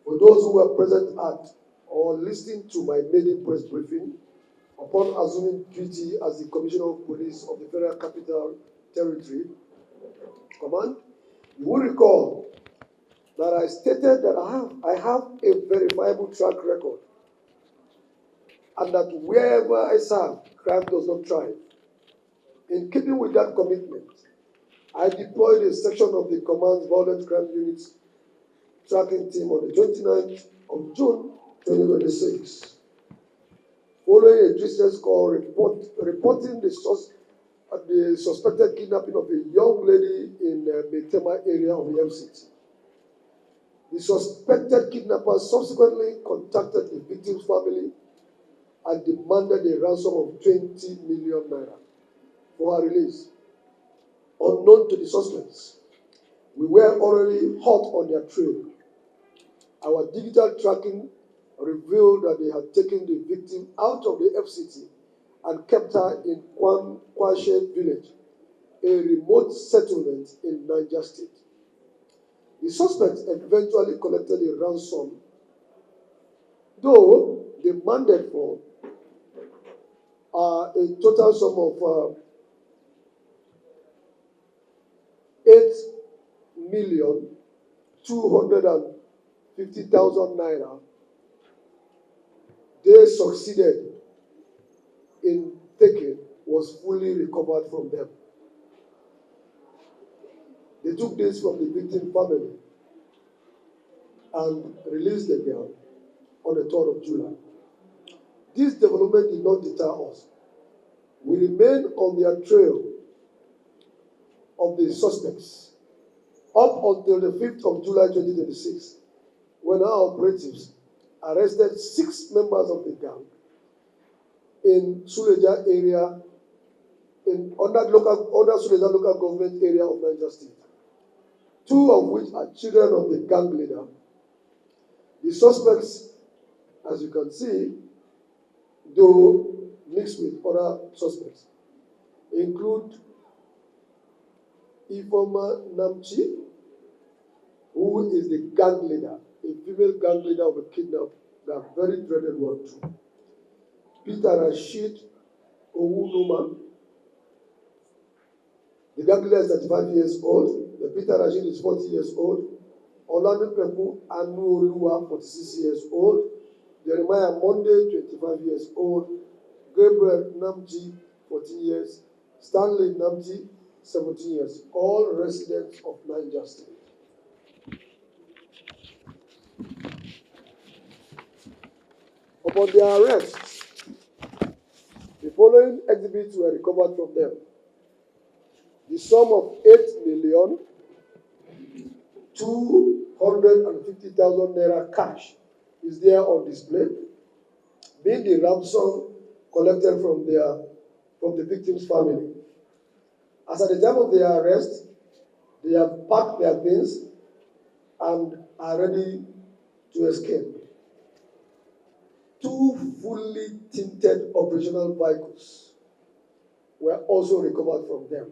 For those who were present at or listening to my maiden press briefing, upon assuming duty as the Commissioner of Police of the Federal Capital Territory Command, you will recall that I stated that I have a verifiable track record and that wherever I serve, crime does not thrive. In keeping with that commitment, I deployed a section of the Command's Violent Crime Unit's tracking team on the 29th of June 2026. Following a distress call reporting the suspected kidnapping of a young lady in the Metema area of the FCT. The suspected kidnapper subsequently contacted the victim's family and demanded a ransom of 20 million naira for her release. Unknown to the suspects, we were already hot on their trail. Our digital tracking revealed that they had taken the victim out of the FCT and kept her in Kwashe village, a remote settlement in Niger State. The suspects eventually collected a ransom, though demanded for a total sum of 8,250,000 naira. They succeeded in taking was fully recovered from them. They took this from the victim family and released the girl on the 3rd of July. This development did not deter us. We remained on their trail of the suspects up until the 5th of July 2026, when our operatives arrested 6 members of the gang in Suleja area, under Suleja local government area of Niger State, 2 of which are children of the gang leader. The suspects, as you can see, though mixed with other suspects, include Ifoma Namchi, who is the gang leader, a female gang leader of a Kidnap, that very dreaded one too. Peter Rashid Owunuma, the gang leader is 35 years old. The Peter Rashid is 40 years old. Olanipeku Anuoluwa, 46 years old. Jeremiah Monde, 25 years old. Gabriel Namji, 14 years. Stanley Namji, 17 years. All residents of Niger State. Upon their arrest, the following exhibits were recovered from them. The sum of 8,250,000 naira cash is there on display, being the ransom collected from the victim's family. As at the time of their arrest, they have packed their things and are ready to escape. 2 fully tinted operational vehicles were also recovered from them.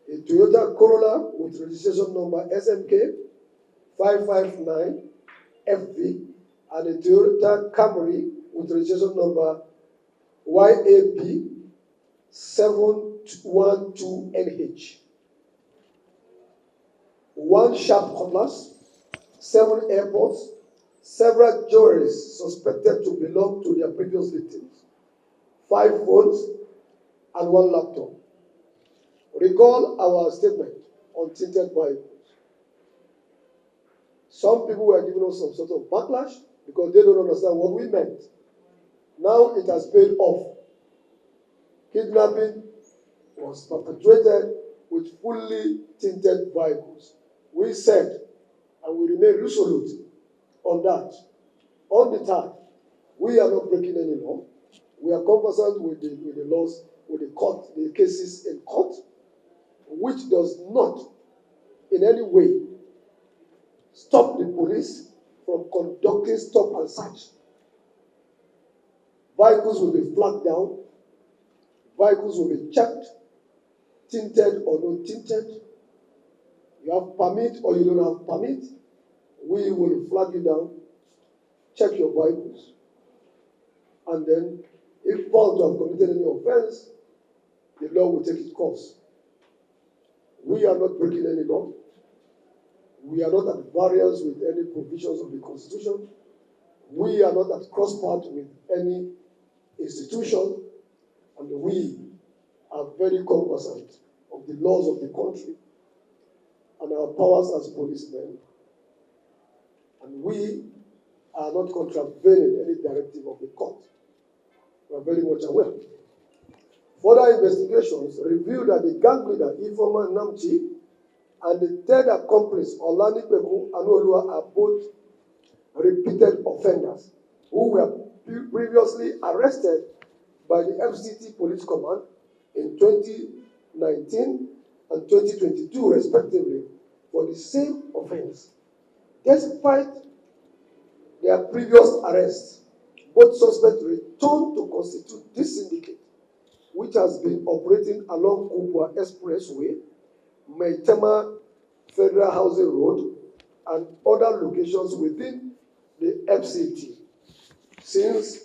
A Toyota Corolla with registration number SMK 559 FV and a Toyota Camry with registration number YAP 712NH. 1 sharp cutlass, 7 airpods, several jewelries suspected to belong to their previous victims, 5 phones, and 1 laptop. Recall our statement on tinted vehicles. Some people were giving us some sort of backlash because they don't understand what we meant. Now it has paid off. Kidnapping was perpetrated with fully tinted vehicles. We said, and we remain resolute on that. Undeterred, we are not breaking any law. We are conversant with the laws, with the court, the cases in court, which does not in any way stop the police from conducting stop and search. Vehicles will be flagged down. Vehicles will be checked, tinted or not tinted. You have permit or you don't have permit. we will flag you down, check your Bibles, and then, if found to have committed any offense, the law will take its course. We are not breaking any law. We are not at variance with any provisions of the Constitution. We are not at cross-path with any institution, and we are very cognizant of the laws of the country and our powers as policemen. And we are not contravening any directive of the court. We are very much aware. Further investigations revealed that the gang leader, Ifeoma Namchi, and the third accomplice, Olanipekun Anuolua, are both repeated offenders who were previously arrested by the FCT Police Command in 2019 and 2022, respectively, for the same offense. Despite their previous arrests, both suspects returned to constitute this syndicate, which has been operating along Kubwa Expressway, Maitama Federal Housing Road, and other locations within the FCT since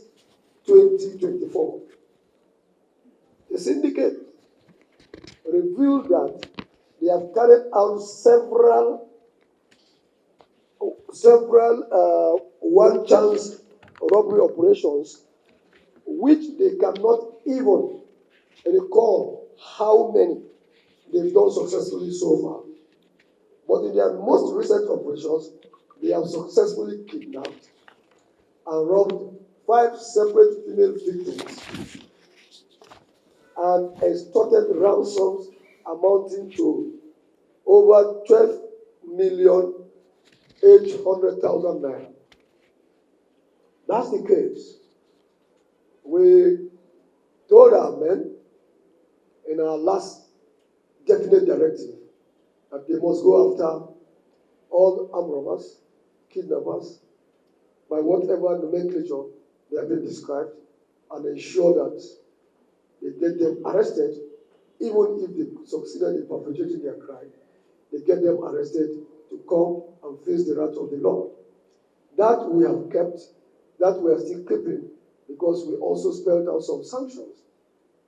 2024. The syndicate revealed that they have carried out several one-chance robbery operations, which they cannot even recall how many they've done successfully so far. But in their most recent operations, they have successfully kidnapped and robbed 5 separate female victims and extorted ransoms amounting to over 12,800,000 naira. That's the case. We told our men in our last definite directive that they must go after all armed robbers, kidnappers, by whatever nomenclature they have been described, and ensure that they get them arrested, even if they succeeded in perpetrating their crime. They get them arrested to come and face the wrath of the law. That we have kept, that we are still keeping, because we also spelled out some sanctions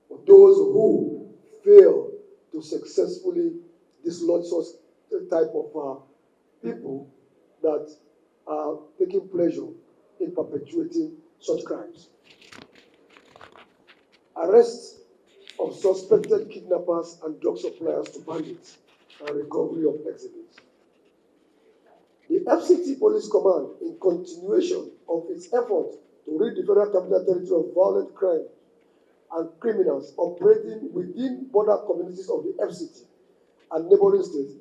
for those who fail to successfully dislodge such type of people that are taking pleasure in perpetuating such crimes. Arrest of suspected kidnappers and drug suppliers to bandits and recovery of exhibits. The FCT Police Command, in continuation of its effort to rid the Federal Capital Territory of violent crime and criminals operating within border communities of the FCT and neighboring states,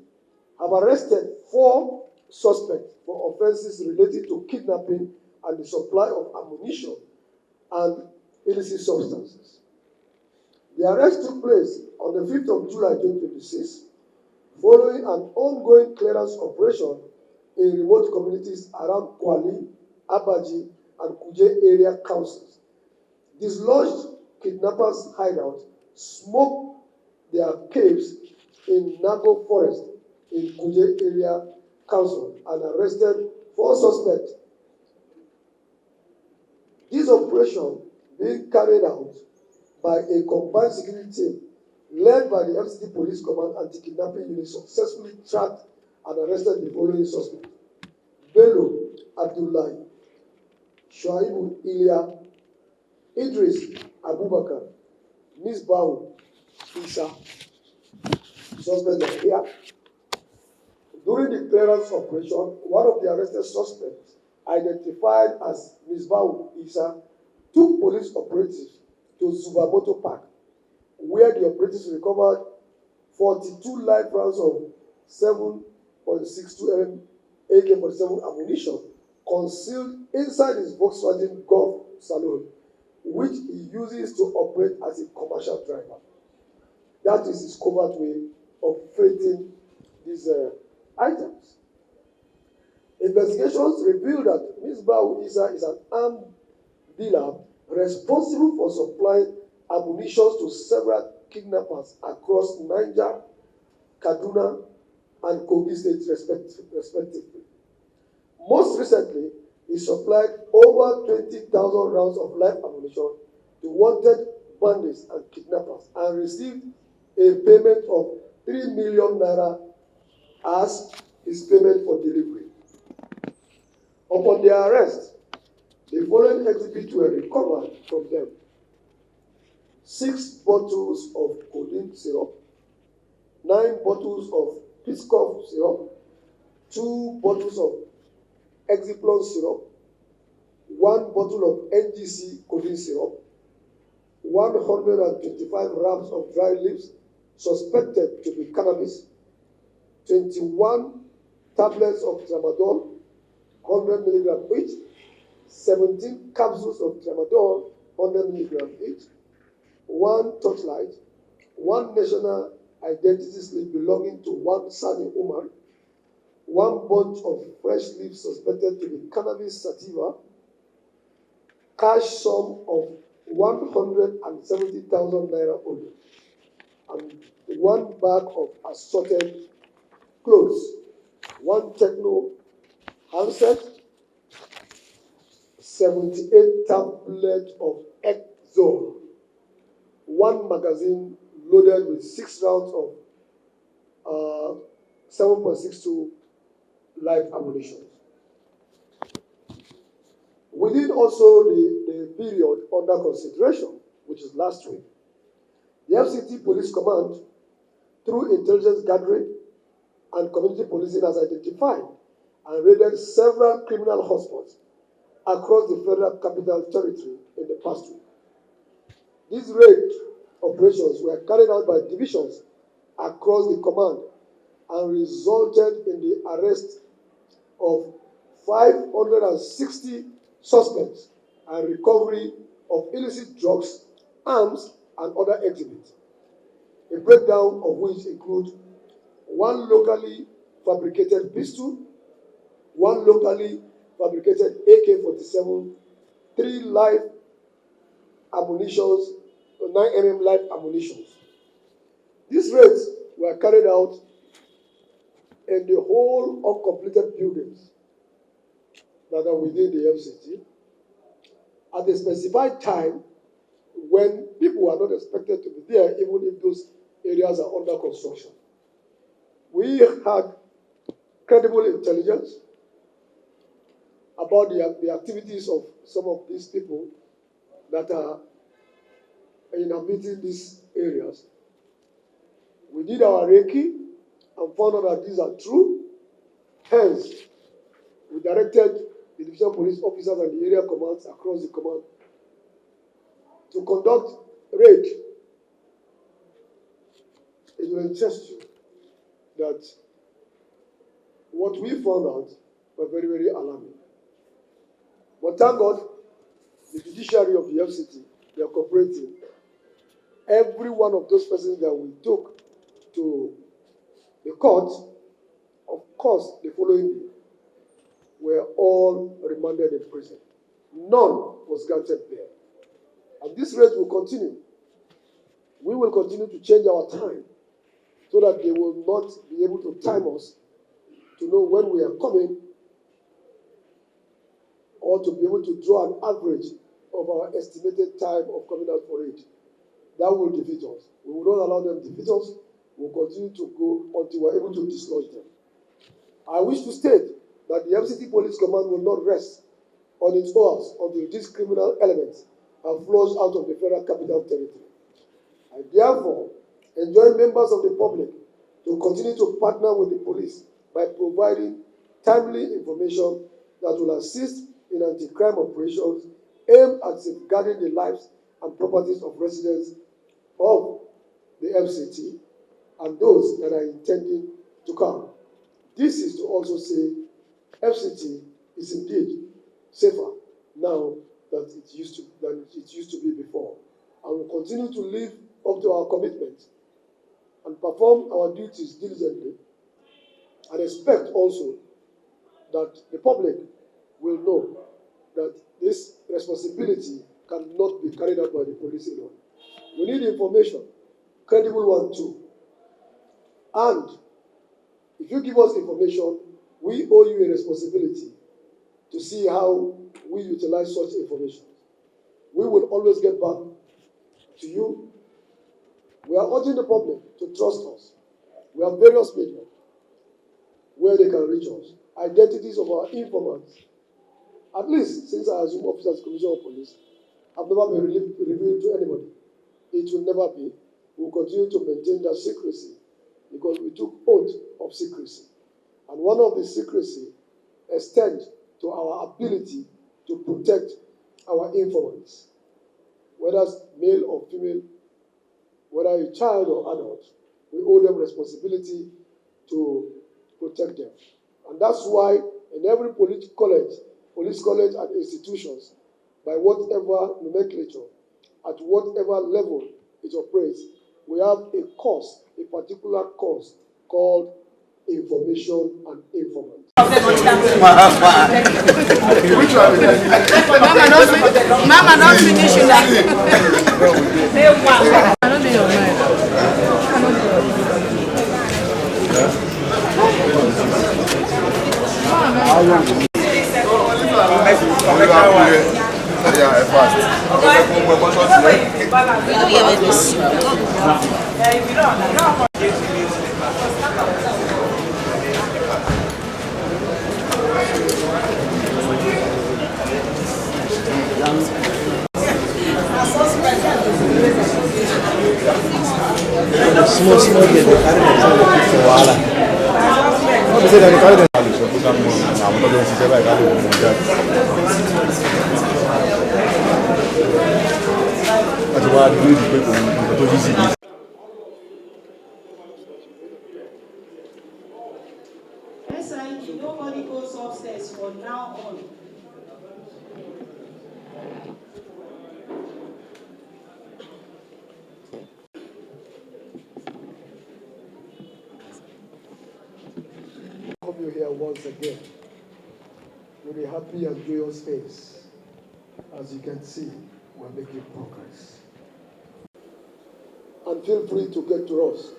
have arrested 4 suspects for offenses related to kidnapping and the supply of ammunition and illicit substances. The arrest took place on the 5th of July 2026, following an ongoing clearance operation in remote communities around Kwali, Abaji, and Kuje area councils. Dislodged kidnappers' hideout, smoked their caves in Nago Forest in Kuje area council, and arrested 4 suspects. This operation being carried out by a combined security team led by the FCT Police Command Anti-Kidnapping Unit successfully tracked and arrested the following suspects: Bello Abdullahi, Shuaibu Ilya, Idris Abubakar, Misbahu Isa. Suspects are here. During the clearance operation, one of the arrested suspects, identified as Misbahu Isa, took police operatives to Zubamoto Park, where the operatives recovered 42 live rounds of 7.62 mm AK-47 ammunition concealed inside his Volkswagen Golf Saloon, which he uses to operate as a commercial driver. That is his covert way of freighting these items. Investigations reveal that Misbahu Isa is an armed dealer responsible for supplying ammunition to several kidnappers across Niger, Kaduna, and Kogi states respectively. Most recently, he supplied over 20,000 rounds of live ammunition to wanted bandits and kidnappers and received a payment of 3 million naira as his payment for delivery. Upon their arrest, the following exhibits were recovered from them: 6 bottles of codeine syrup, 9 bottles of Piscoff syrup, 2 bottles of Exiplon syrup, 1 bottle of NGC codeine syrup, 125 grams of dry leaves suspected to be cannabis, 21 tablets of tramadol, 100 milligrams each, 17 capsules of tramadol, 100 milligrams each, 1 torchlight, 1 national identity slip belonging to one Sani Umar, 1 bunch of fresh leaves suspected to be cannabis sativa, cash sum of 170,000 naira only, and 1 bag of assorted clothes, 1 techno handset, 78 tablets of Exol, 1 magazine loaded with 6 rounds of 7.62 live ammunition. Within also the period under consideration, which is last week, the FCT Police Command, through intelligence gathering and community policing, has identified and raided several criminal hotspots across the Federal Capital Territory in the past week. These raid operations were carried out by divisions across the command and resulted in the arrest of 560 suspects and recovery of illicit drugs, arms, and other exhibits, a breakdown of which includes 1 locally fabricated pistol, 1 locally fabricated AK-47, 3 live ammunitions, 9mm live ammunitions. These raids were carried out in the whole uncompleted buildings that are within the FCT at a specified time when people are not expected to be there, even if those areas are under construction. We had credible intelligence about the activities of some of these people that are inhabiting these areas. We did our Reiki and found out that these are true. Hence, we directed the division police officers and the area commands across the command to conduct raid. It will interest you that what we found out were very, very alarming. But thank God, the judiciary of the FCT, they are cooperating. Every one of those persons that we took to the court, of course, the following day, were all remanded in prison. None was granted bail. And this rate will continue. We will continue to change our time so that they will not be able to time us to know when we are coming, or to be able to draw an average of our estimated time of coming out for it. That will defeat us. We will not allow them to defeat us. We will continue to go until we are able to dislodge them. I wish to state that the FCT Police Command will not rest on its oars until these criminal elements are flushed out of the Federal Capital Territory. I therefore enjoin members of the public to continue to partner with the police by providing timely information that will assist in anti-crime operations aimed at safeguarding the lives and properties of residents of the FCT and those that are intending to come. This is to also say FCT is indeed safer now than it used to be before, and will continue to live up to our commitment and perform our duties diligently, and expect also that the public will know that this responsibility cannot be carried out by the police alone. We need information, credible one too. And if you give us information, we owe you a responsibility to see how we utilize such information. We will always get back to you. We are urging the public to trust us. We have various media where they can reach us. Identities of our informants, at least since I assumed office as Commissioner of Police, have never been revealed to anybody. It will never be. We will continue to maintain that secrecy because we took oath of secrecy. And one of the secrecy extends to our ability to protect our informants, whether it's male or female, whether a child or adult. We owe them responsibility to protect them. And that's why in every police college and institutions, by whatever nomenclature, at whatever level it operates, we have a course, a particular course called Information and Informant. Mama, don't finish that. Small, they carry themselves for wahala. What they say that they carry themselves for put I'm not going to say like that's why I do the people. Nobody goes upstairs from now on. Come you here once again with a happy and joyous face. As you can see, we're making progress. And feel free to get to us.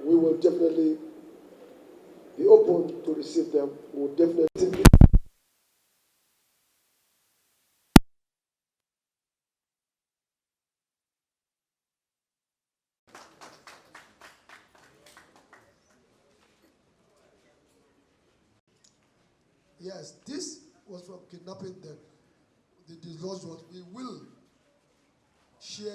We will definitely be open to receive them. We will definitely. Yes, this was from kidnapping them. The dislodged ones. We will share